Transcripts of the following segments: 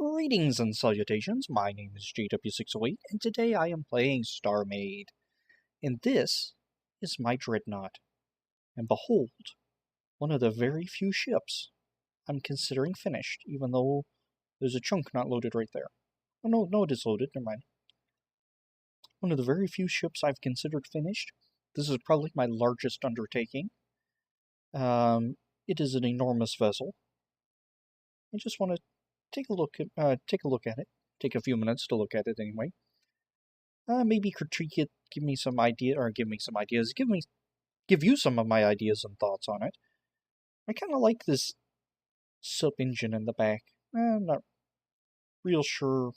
Greetings and salutations, my name is JW608, and today I am playing StarMade. And this is my Dreadnought. And behold, one of the very few ships I'm considering finished, even though there's a chunk not loaded right there. Oh, no, it is loaded, never mind. One of the very few ships I've considered finished. This is probably my largest undertaking. It is an enormous vessel. I just want to take a look at it. Take a few minutes to look at it anyway. Maybe critique it, give you some ideas, give you some of my ideas and thoughts on it. I kind of like this sub-engine in the back. I'm not real sure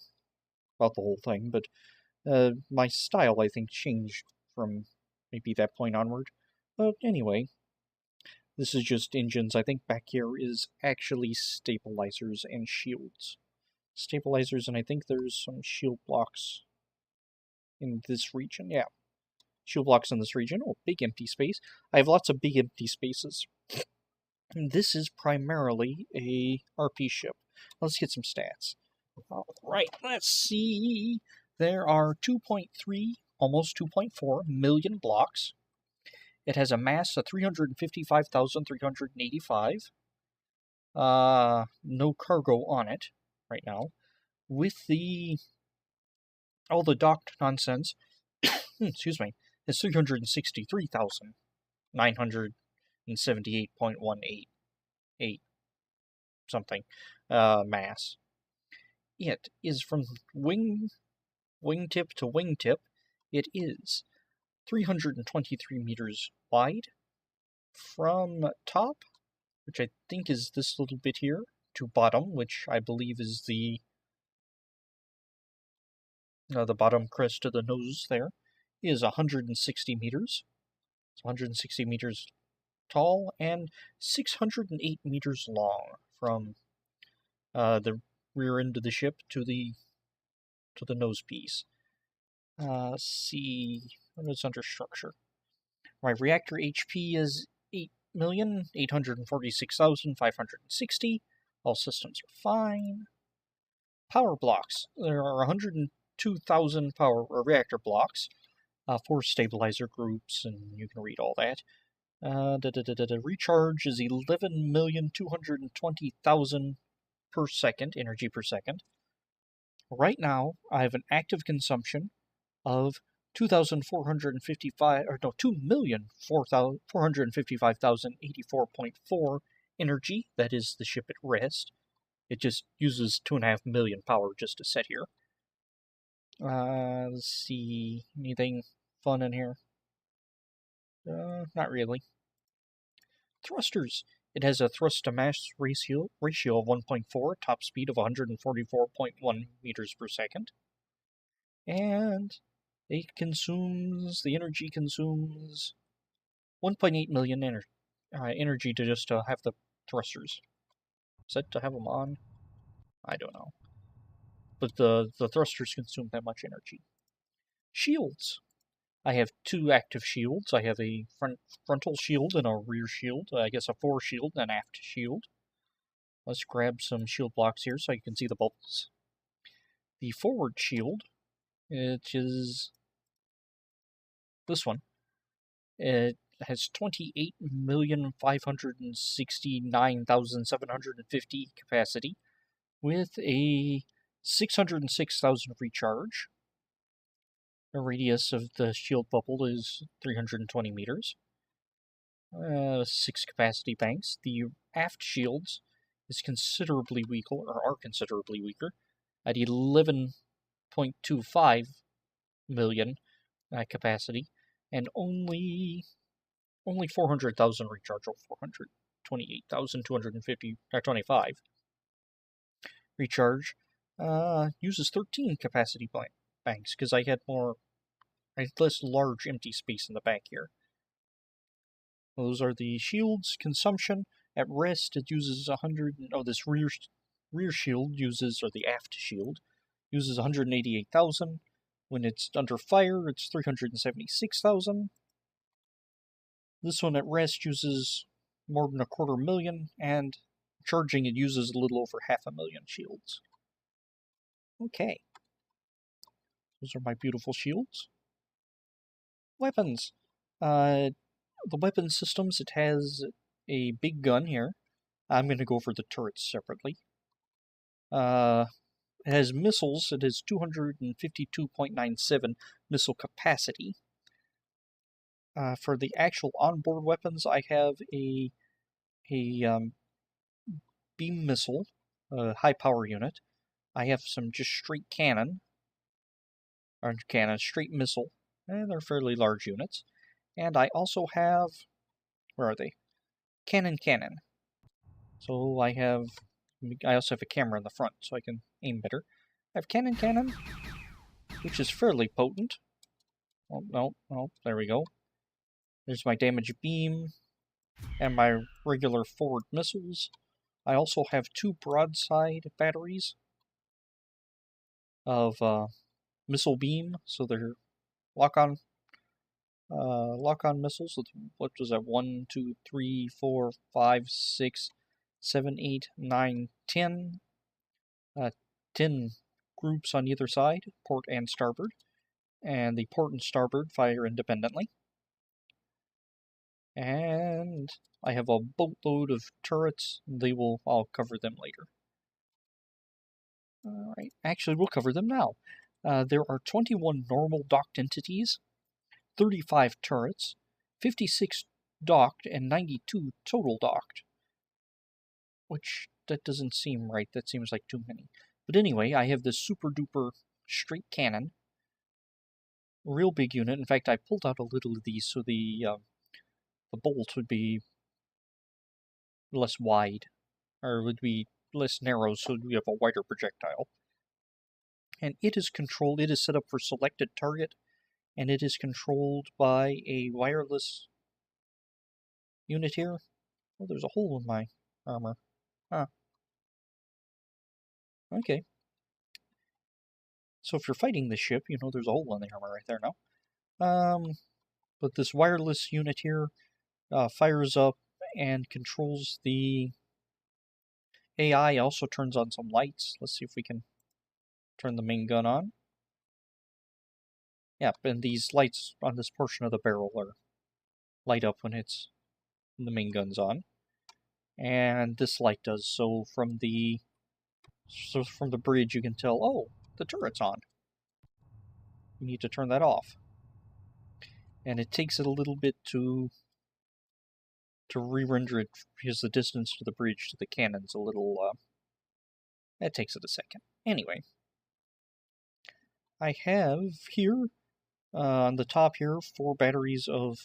about the whole thing, but my style, I think, changed from maybe that point onward. But anyway, this is just engines. I think back here is actually stabilizers and shields. Stabilizers, and I think there's some shield blocks in this region. Yeah, shield blocks in this region. Oh, big empty space. I have lots of big empty spaces. And this is primarily a RP ship. Let's get some stats. Alright, let's see. There are 2.3, almost 2.4 million blocks. It has a mass of 355,385. No cargo on it right now. With all the docked nonsense, excuse me, it's 363,978.188 something mass. It is from wingtip to wingtip. It is 323 meters wide from top, which I think is this little bit here, to bottom, which I believe is the bottom crest of the nose there, is 160 meters. It's 160 meters tall and 608 meters long from the rear end of the ship to the nose piece. Let's see what is under structure. My reactor HP is 8,846,560. All systems are fine. Power blocks. There are 102,000 reactor blocks, 4 stabilizer groups, and you can read all that. Recharge is 11,220,000 per second, energy per second. Right now, I have an active consumption of 2,455,084.4 energy. That is the ship at rest. It just uses 2.5 million power just to sit here. Let's see, anything fun in here? Not really. Thrusters. It has a thrust-to-mass ratio of 1.4, top speed of 144.1 meters per second. And the energy consumes 1.8 million energy to just have the thrusters. Is that to have them on? I don't know. But the thrusters consume that much energy. Shields. I have 2 active shields. I have a frontal shield and a rear shield. I guess a fore shield and an aft shield. Let's grab some shield blocks here so you can see the bubbles. The forward shield, which is this one, it has 28,569,750 capacity with a 606,000 recharge. The radius of the shield bubble is 320 meters. 6 capacity banks. The aft shields is considerably weaker, or are considerably weaker, at 11.25 million capacity, and only 400,000 recharge, or 428,225 recharge. Uses 13 capacity banks because I had less large empty space in the back here. Those are the shields. Consumption at rest, it uses 100. Oh, this rear shield uses, or the aft shield uses 188,000. When it's under fire, it's 376,000. This one at rest uses more than 250,000, and charging it uses a little over 500,000 shields. Okay. Those are my beautiful shields. Weapons. The weapon systems, it has a big gun here. I'm going to go over the turrets separately. It has missiles. It has 252.97 missile capacity. For the actual onboard weapons, I have a beam missile, high power unit. I have some just straight cannon, straight missile, and they're fairly large units. And I also have, where are they? Cannon. So I also have a camera in the front, so I can aim better. I have cannon, which is fairly potent. Oh, no, there we go. There's my damage beam, and my regular forward missiles. I also have 2 broadside batteries of missile beam, so they're lock-on missiles. What was that? 1, 2, 3, 4, 5, 6, 7, 8, 9, 10. 10 groups on either side, port and starboard. And the port and starboard fire independently. And I have a boatload of turrets. I'll cover them later. Alright, actually we'll cover them now. There are 21 normal docked entities, 35 turrets, 56 docked, and 92 total docked. Which, that doesn't seem right. That seems like too many. But anyway, I have this super duper straight cannon. Real big unit. In fact, I pulled out a little of these so the bolt would be less wide, or would be less narrow, so we have a wider projectile. And it is set up for selected target, and it is controlled by a wireless unit here. Oh, there's a hole in my armor. Huh. Okay. So if you're fighting this ship, you know there's a hole in the armor right there now. But this wireless unit here fires up and controls the AI, also turns on some lights. Let's see if we can turn the main gun on. Yep, and these lights on this portion of the barrel light up when the main gun's on. And this light does, so from the bridge you can tell, oh, the turret's on. You need to turn that off. And it takes it a little bit to re-render it, because the distance to the bridge to the cannon's a little, that takes it a second. Anyway, I have here, on the top here, 2 batteries of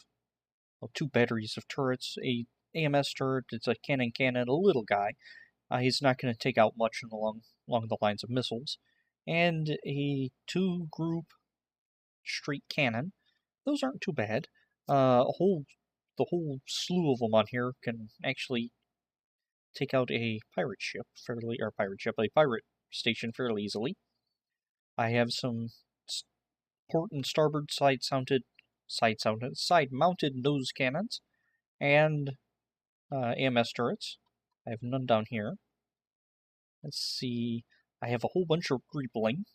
turrets. A AMS turret, it's a cannon, a little guy. He's not going to take out much along the lines of missiles. And a 2-group straight cannon. Those aren't too bad. The whole slew of them on here can actually take out a pirate station fairly easily. I have some port and starboard side-mounted nose cannons, and AMS turrets. I have none down here. Let's see. I have a whole bunch of repelling.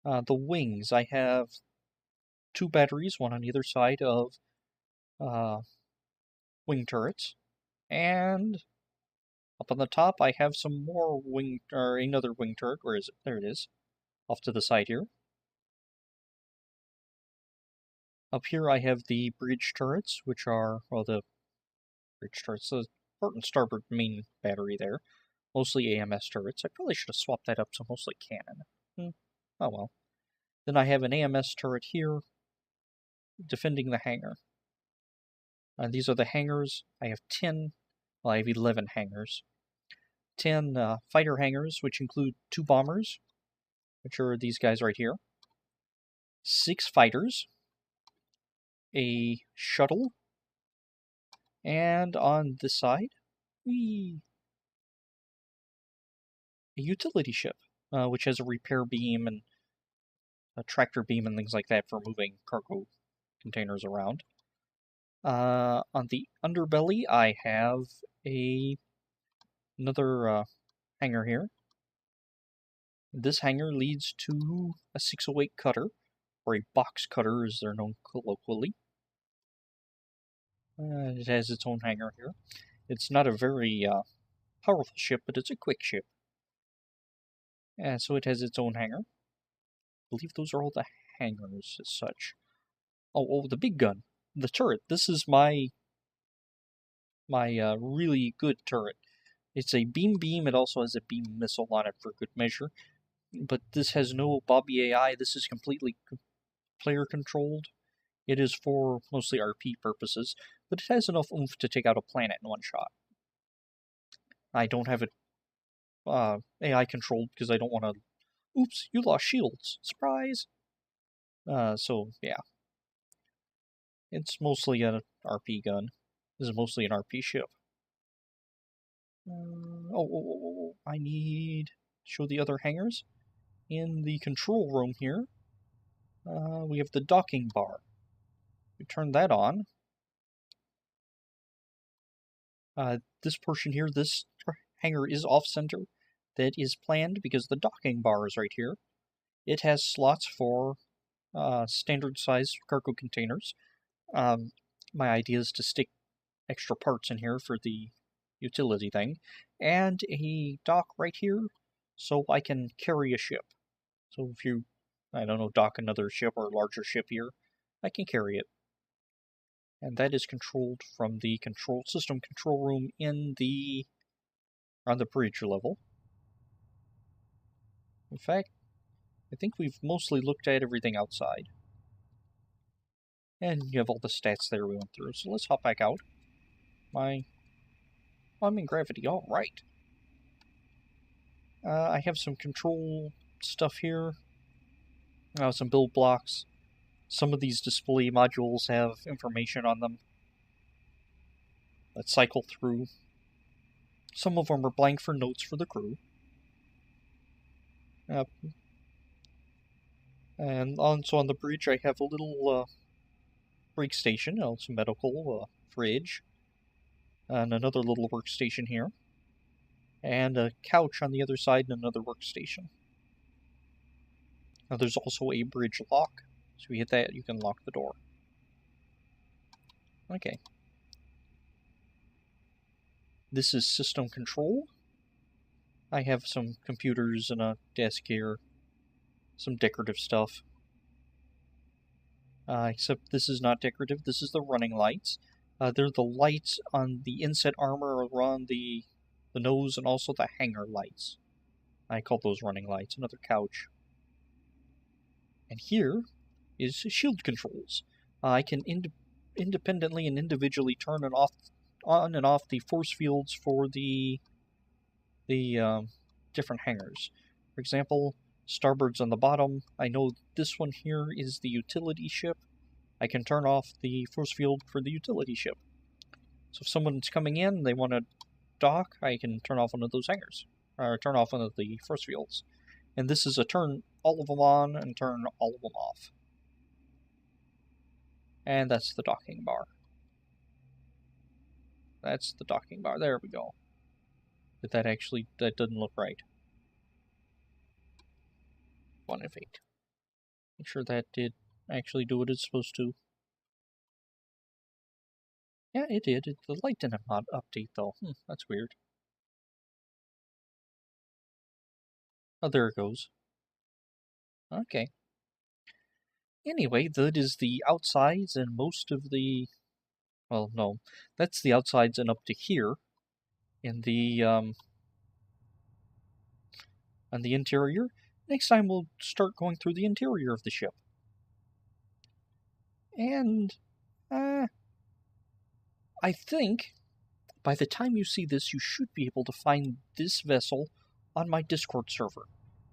The wings, I have 2 batteries, one on either side of wing turrets, and up on the top I have some more another wing turret. Where is it? There it is, off to the side here. Up here I have the bridge turrets, which are, well, the bridge turrets, the port and starboard main battery there. Mostly AMS turrets. I probably should have swapped that up to mostly cannon. Oh well. Then I have an AMS turret here, defending the hangar. These are the hangars. I have 11 hangars. 10 fighter hangars, which include 2 bombers, which are these guys right here. 6 fighters. A shuttle. And on this side, a utility ship, which has a repair beam and a tractor beam and things like that for moving cargo containers around. On the underbelly, I have another hangar here. This hangar leads to a 608 cutter, or a box cutter as they're known colloquially. It has its own hangar here. It's not a very powerful ship, but it's a quick ship. So it has its own hangar. I believe those are all the hangars as such. Oh, the big gun. The turret. This is my really good turret. It's a beam. It also has a beam missile on it for good measure. But this has no Bobby AI. This is completely player controlled. It is for mostly RP purposes, but it has enough oomph to take out a planet in one shot. I don't have it AI controlled because I don't want to... Oops, you lost shields. Surprise! So, yeah. It's mostly an RP gun. This is mostly an RP ship. I need to show the other hangars. In the control room here, we have the docking bar. We turn that on. This portion here, this hangar is off-center. That is planned because the docking bar is right here. It has slots for standard-sized cargo containers. My idea is to stick extra parts in here for the utility thing, and a dock right here so I can carry a ship. So if you, I don't know, dock another ship or a larger ship here, I can carry it. And that is controlled from the system control room on the bridge level. In fact, I think we've mostly looked at everything outside. And you have all the stats there we went through, so let's hop back out. I'm in gravity, alright. I have some control stuff here. Some build blocks. Some of these display modules have information on them. Let's cycle through. Some of them are blank for notes for the crew. And also on the bridge I have a little break station, some medical, fridge, and another little workstation here. And a couch on the other side and another workstation. Now there's also a bridge lock. So if you hit that, you can lock the door. Okay. This is system control. I have some computers and a desk here. Some decorative stuff. Except this is not decorative. This is the running lights. They're the lights on the inset armor around the nose and also the hangar lights. I call those running lights. Another couch. And here is shield controls. I can independently and individually turn and on and off the force fields for the different hangars. For example, starboard's on the bottom. I know this one here is the utility ship. I can turn off the force field for the utility ship. So if someone's coming in, they want to dock, I can turn off one of those hangars. Or turn off one of the force fields. And this is a turn all of them on and turn all of them off. And that's the docking bar. That's the docking bar. There we go. But that doesn't look right. 1 of 8. Make sure that did actually do what it's supposed to. Yeah, it did. The light didn't update though. That's weird. Oh, there it goes. Okay. Anyway, that is the outsides and most of the... Well, no. That's the outsides and up to here. In the, on the interior. Next time we'll start going through the interior of the ship. And, I think by the time you see this, you should be able to find this vessel on my Discord server.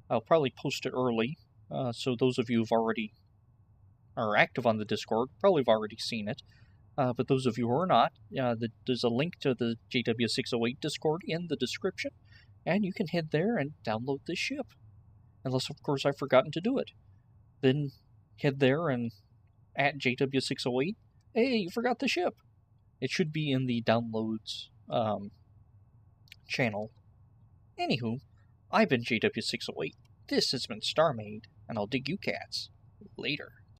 I'll probably post it early, so those of you who already are active on the Discord probably have already seen it. But those of you who are not, there's a link to the JW608 Discord in the description, and you can head there and download this ship. Unless, of course, I've forgotten to do it. Then head there and at JW608, hey, you forgot the ship. It should be in the downloads channel. Anywho, I've been JW608. This has been StarMade, and I'll dig you cats later.